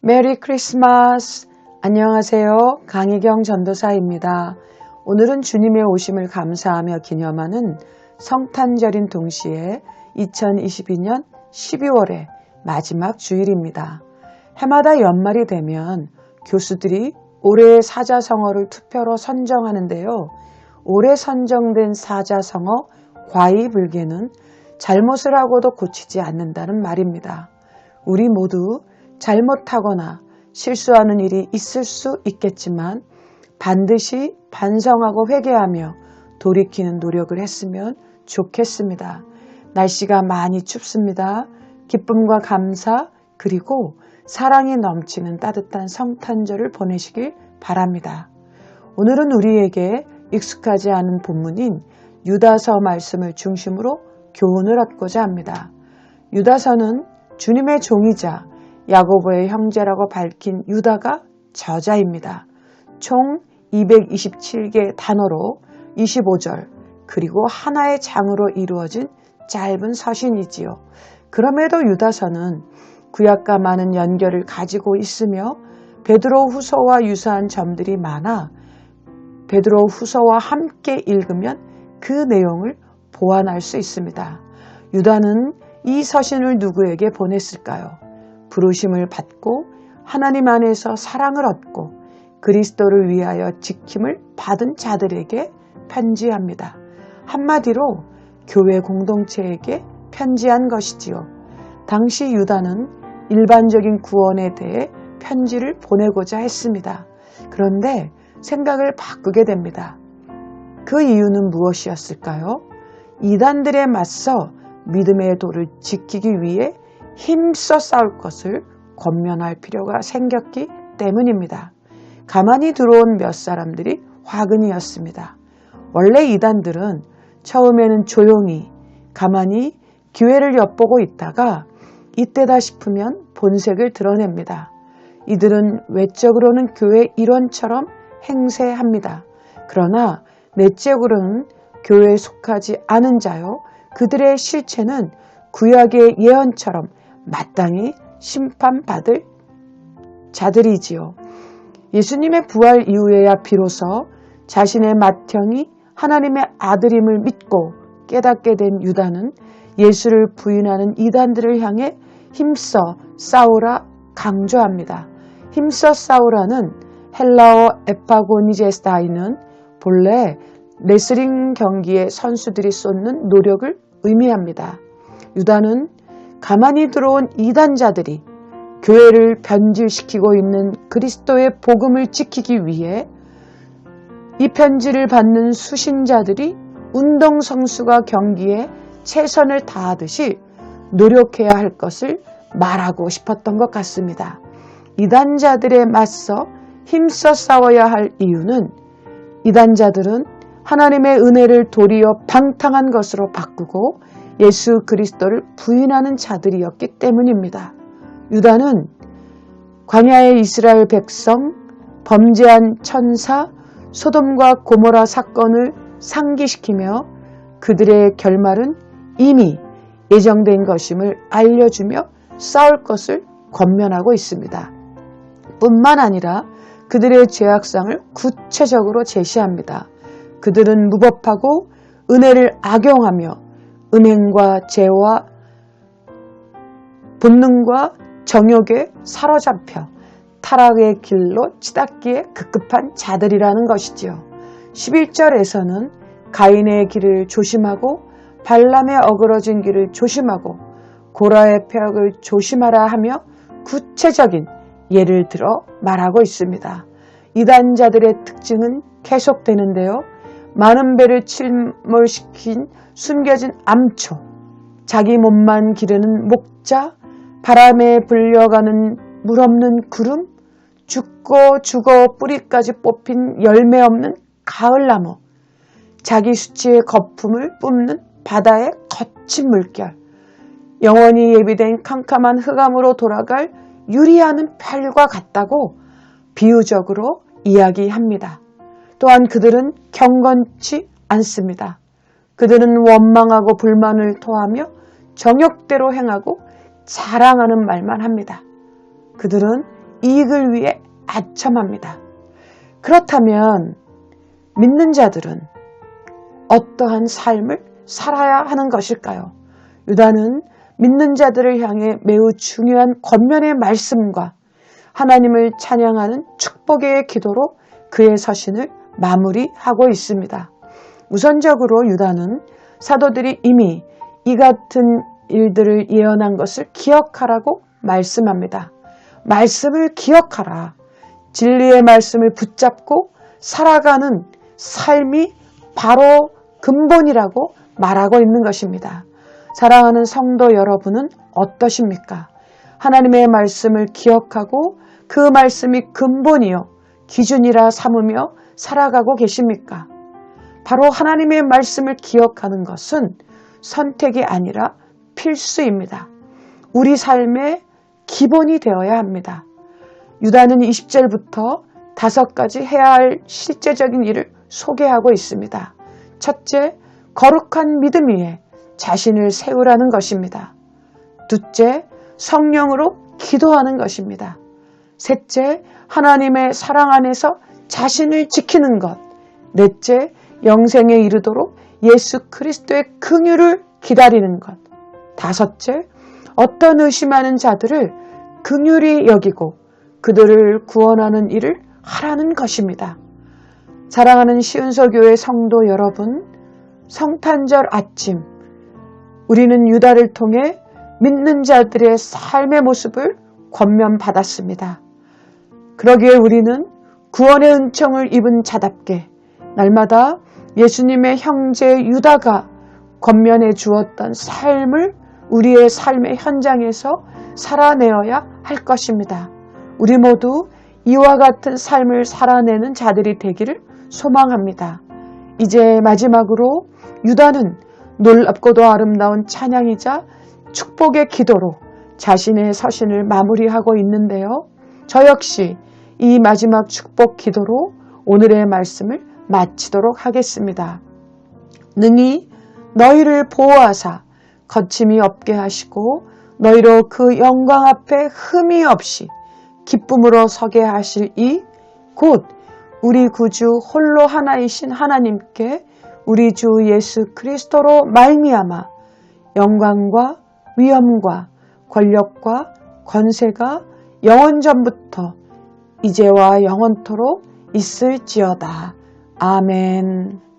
메리 크리스마스! 안녕하세요. 강희경 전도사입니다. 오늘은 주님의 오심을 감사하며 기념하는 성탄절인 동시에 2022년 12월의 마지막 주일입니다. 해마다 연말이 되면 교수들이 올해의 사자성어를 투표로 선정하는데요. 올해 선정된 사자성어 과이불개는 잘못을 하고도 고치지 않는다는 말입니다. 우리 모두 잘못하거나 실수하는 일이 있을 수 있겠지만 반드시 반성하고 회개하며 돌이키는 노력을 했으면 좋겠습니다. 날씨가 많이 춥습니다. 기쁨과 감사 그리고 사랑이 넘치는 따뜻한 성탄절을 보내시길 바랍니다. 오늘은 우리에게 익숙하지 않은 본문인 유다서 말씀을 중심으로 교훈을 얻고자 합니다. 유다서는 주님의 종이자 야고보의 형제라고 밝힌 유다가 저자입니다. 총 227개 단어로 25절 그리고 하나의 장으로 이루어진 짧은 서신이지요. 그럼에도 유다서는 구약과 많은 연결을 가지고 있으며 베드로 후서와 유사한 점들이 많아 베드로 후서와 함께 읽으면 그 내용을 보완할 수 있습니다. 유다는 이 서신을 누구에게 보냈을까요? 부르심을 받고 하나님 안에서 사랑을 얻고 그리스도를 위하여 지킴을 받은 자들에게 편지합니다. 한마디로 교회 공동체에게 편지한 것이지요. 당시 유다는 일반적인 구원에 대해 편지를 보내고자 했습니다. 그런데 생각을 바꾸게 됩니다. 그 이유는 무엇이었을까요? 이단들에 맞서 믿음의 도를 지키기 위해 힘써 싸울 것을 권면할 필요가 생겼기 때문입니다. 가만히 들어온 몇 사람들이 화근이었습니다. 원래 이단들은 처음에는 조용히 가만히 기회를 엿보고 있다가 이때다 싶으면 본색을 드러냅니다. 이들은 외적으로는 교회 일원처럼 행세합니다. 그러나 내적으로는 교회에 속하지 않은 자요. 그들의 실체는 구약의 예언처럼 마땅히 심판받을 자들이지요. 예수님의 부활 이후에야 비로소 자신의 맏형이 하나님의 아들임을 믿고 깨닫게 된 유다는 예수를 부인하는 이단들을 향해 힘써 싸우라 강조합니다. 힘써 싸우라는 헬라어 에파고니제스타이는 본래 레슬링 경기의 선수들이 쏟는 노력을 의미합니다. 유다는 가만히 들어온 이단자들이 교회를 변질시키고 있는 그리스도의 복음을 지키기 위해 이 편지를 받는 수신자들이 운동선수가 경기에 최선을 다하듯이 노력해야 할 것을 말하고 싶었던 것 같습니다. 이단자들에 맞서 힘써 싸워야 할 이유는 이단자들은 하나님의 은혜를 도리어 방탕한 것으로 바꾸고 예수 그리스도를 부인하는 자들이었기 때문입니다. 유다는 광야의 이스라엘 백성, 범죄한 천사, 소돔과 고모라 사건을 상기시키며 그들의 결말은 이미 예정된 것임을 알려주며 싸울 것을 권면하고 있습니다. 뿐만 아니라 그들의 죄악상을 구체적으로 제시합니다. 그들은 무법하고 은혜를 악용하며 은행과 죄와 본능과 정욕에 사로잡혀 타락의 길로 치닫기에 급급한 자들이라는 것이지요. 11절에서는 가인의 길을 조심하고 발람의 어그러진 길을 조심하고 고라의 폐역을 조심하라 하며 구체적인 예를 들어 말하고 있습니다. 이단자들의 특징은 계속되는데요. 많은 배를 침몰시킨 숨겨진 암초, 자기 몸만 기르는 목자, 바람에 불려가는 물 없는 구름, 죽고 죽어 뿌리까지 뽑힌 열매 없는 가을나무, 자기 수치의 거품을 뿜는 바다의 거친 물결, 영원히 예비된 캄캄한 흑암으로 돌아갈 유리하는 별과 같다고 비유적으로 이야기합니다. 또한 그들은 경건치 않습니다. 그들은 원망하고 불만을 토하며 정욕대로 행하고 자랑하는 말만 합니다. 그들은 이익을 위해 아첨합니다. 그렇다면 믿는 자들은 어떠한 삶을 살아야 하는 것일까요? 유다는 믿는 자들을 향해 매우 중요한 권면의 말씀과 하나님을 찬양하는 축복의 기도로 그의 서신을 마무리하고 있습니다. 우선적으로 유다는 사도들이 이미 이 같은 일들을 예언한 것을 기억하라고 말씀합니다. 말씀을 기억하라. 진리의 말씀을 붙잡고 살아가는 삶이 바로 근본이라고 말하고 있는 것입니다. 사랑하는 성도 여러분은 어떠십니까? 하나님의 말씀을 기억하고 그 말씀이 근본이요 기준이라 삼으며 살아가고 계십니까? 바로 하나님의 말씀을 기억하는 것은 선택이 아니라 필수입니다. 우리 삶의 기본이 되어야 합니다. 유다는 20절부터 5가지 해야 할 실제적인 일을 소개하고 있습니다. 첫째, 거룩한 믿음 위에 자신을 세우라는 것입니다. 둘째, 성령으로 기도하는 것입니다. 셋째, 하나님의 사랑 안에서 자신을 지키는 것. 넷째, 영생에 이르도록 예수 그리스도의 긍휼을 기다리는 것. 다섯째, 어떤 의심하는 자들을 긍휼히 여기고 그들을 구원하는 일을 하라는 것입니다. 사랑하는 시은서교회 성도 여러분, 성탄절 아침 우리는 유다를 통해 믿는 자들의 삶의 모습을 권면받았습니다. 그러기에 우리는 구원의 은총을 입은 자답게 날마다 예수님의 형제 유다가 권면해 주었던 삶을 우리의 삶의 현장에서 살아내어야 할 것입니다. 우리 모두 이와 같은 삶을 살아내는 자들이 되기를 소망합니다. 이제 마지막으로 유다는 놀랍고도 아름다운 찬양이자 축복의 기도로 자신의 서신을 마무리하고 있는데요. 저 역시 이 마지막 축복 기도로 오늘의 말씀을 마치도록 하겠습니다. 능히 너희를 보호하사 거침이 없게 하시고 너희로 그 영광 앞에 흠이 없이 기쁨으로 서게 하실 이 곧 우리 구주 홀로 하나이신 하나님께 우리 주 예수 그리스도로 말미암아 영광과 위엄과 권력과 권세가 영원전부터 이제와 영원토록 있을지어다. 아멘.